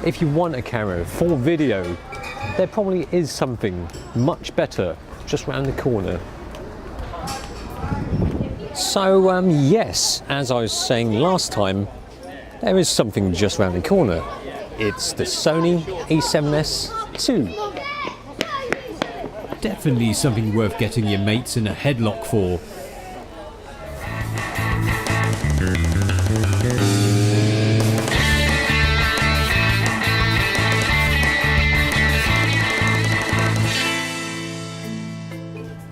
if you want a camera for video, there probably is something much better just round the corner. So yes, as I was saying last time, there is something just round the corner. It's the Sony a7S II. Definitely something worth getting your mates in a headlock for.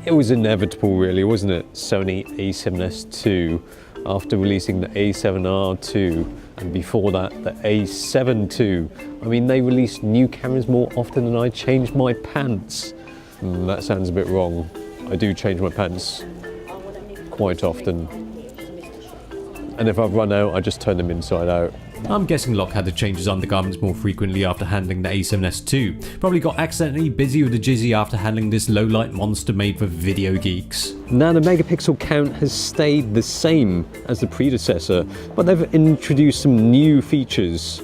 It was inevitable really, wasn't it? Sony a7S II, after releasing the a7R II, and before that the a7 II. I mean, they release new cameras more often than I change my pants. That sounds a bit wrong. I do change my pants quite often. And if I've run out, I just turn them inside out. I'm guessing Locke had to change his undergarments more frequently after handling the a7S II. Probably got accidentally busy with the jizzy after handling this low-light monster made for video geeks. Now the megapixel count has stayed the same as the predecessor, but they've introduced some new features.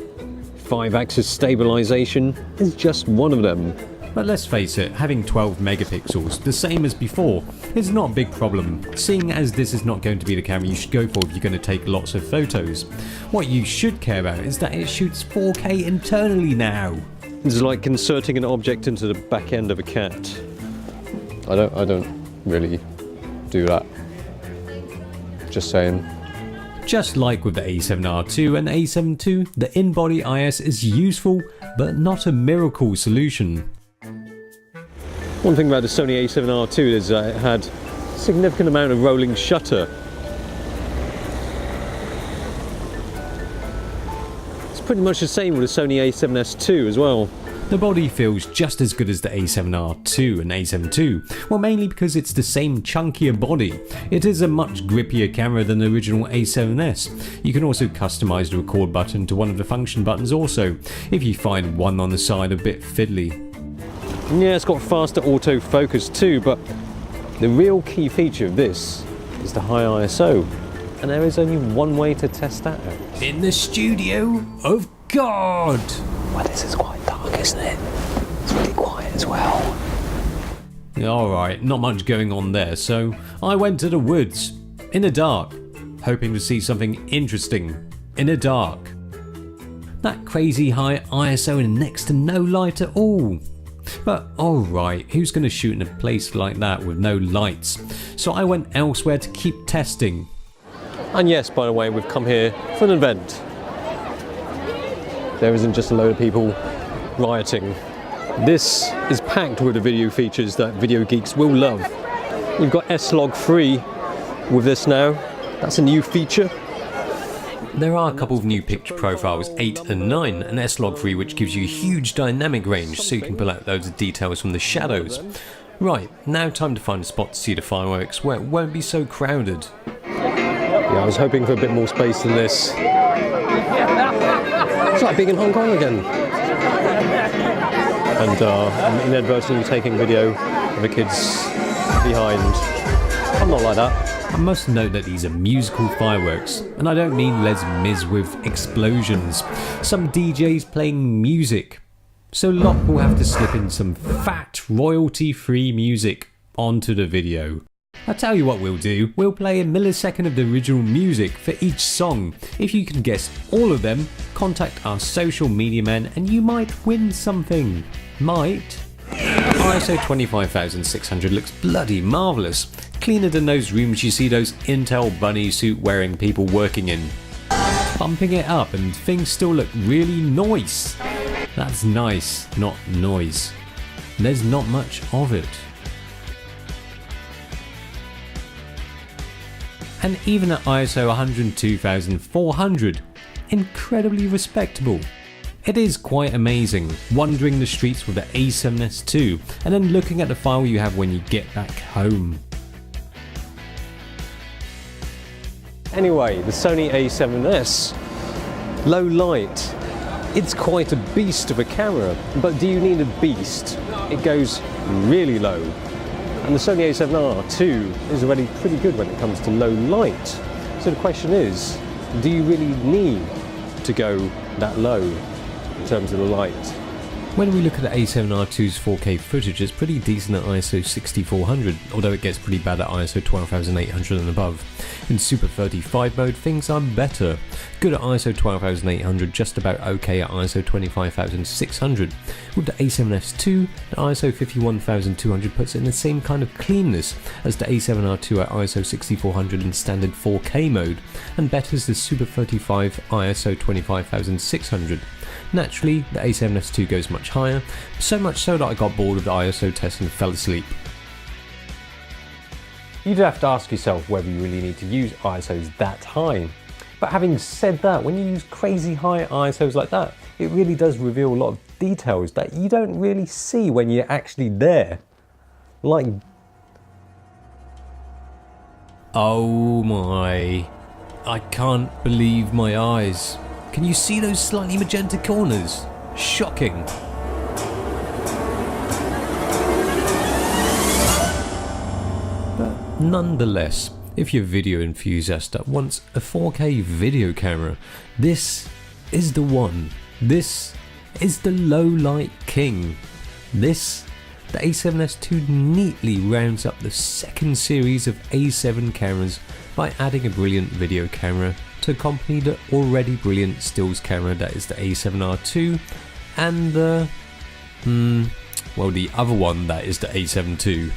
5-axis stabilization is just one of them. But let's face it, having 12 megapixels, the same as before, is not a big problem, seeing as this is not going to be the camera you should go for if you're going to take lots of photos. What you should care about is that it shoots 4K internally now. It's like inserting an object into the back end of a cat. I don't really do that. Just saying. Just like with the a7R II and a7 II, the in-body IS is useful, but not a miracle solution. One thing about the Sony a7R II is that it had a significant amount of rolling shutter. It's pretty much the same with the Sony a7S II as well. The body feels just as good as the a7R II and a7 II, well, mainly because it's the same chunkier body. It is a much grippier camera than the original a7S. You can also customise the record button to one of the function buttons also, if you find one on the side a bit fiddly. Yeah, it's got faster autofocus too, but the real key feature of this is the high ISO, and there is only one way to test that out. In the studio of God! Well, this is quite dark, isn't it? It's really quiet as well. Alright, not much going on there, so I went to the woods, in the dark, hoping to see something interesting, in the dark. That crazy high ISO and next to no light at all. But alright, who's going to shoot in a place like that with no lights? So I went elsewhere to keep testing. And yes, by the way, we've come here for an event. There isn't just a load of people rioting. This is packed with the video features that video geeks will love. You've got S-Log 3 with this now. That's a new feature. There are a couple of new picture profiles, 8 and 9, and S-Log 3 which gives you a huge dynamic range so you can pull out loads of details from the shadows. Right, now time to find a spot to see the fireworks where it won't be so crowded. Yeah, I was hoping for a bit more space than this. It's like being in Hong Kong again. And I'm inadvertently taking video of the kids behind. I'm not like that. I must note that these are musical fireworks, and I don't mean Les Mis with explosions. Some DJs playing music. So Locke will have to slip in some fat royalty-free music onto the video. I'll tell you what we'll do, we'll play a millisecond of the original music for each song. If you can guess all of them, contact our social media man and you might win something. Might? ISO 25600 looks bloody marvellous. Cleaner than those rooms you see those Intel bunny suit wearing people working in. Bumping it up and things still look really nice. That's nice, not noise. There's not much of it. And even at ISO 102,400, incredibly respectable. It is quite amazing, wandering the streets with the a7S II and then looking at the file you have when you get back home. Anyway, the Sony a7S, low light. It's quite a beast of a camera, but do you need a beast? It goes really low. And the Sony a7R II is already pretty good when it comes to low light. So the question is, do you really need to go that low? in terms of the light. When we look at the A7R2's 4K footage, it's pretty decent at ISO 6400, although it gets pretty bad at ISO 12800 and above. In Super 35 mode, things are better. Good at ISO 12800, just about okay at ISO 25600. With the A7S2, the ISO 51200 puts it in the same kind of cleanness as the A7R2 at ISO 6400 in standard 4K mode, and betters the Super 35 ISO 25600. Naturally, the A7S2 goes much higher, so much so that I got bored of the ISO test and fell asleep. You'd have to ask yourself whether you really need to use ISOs that high. But having said that, when you use crazy high ISOs like that, it really does reveal a lot of details that you don't really see when you're actually there. Like... Oh my... I can't believe my eyes. Can you see those slightly magenta corners? Shocking. But nonetheless, if you're a video enthusiast that wants a 4K video camera, this is the one. This is the low light king. This, the A7S2 neatly rounds up the second series of A7 cameras by adding a brilliant video camera to accompany the already brilliant stills camera that is the A7R2 and the other one that is the A7 II.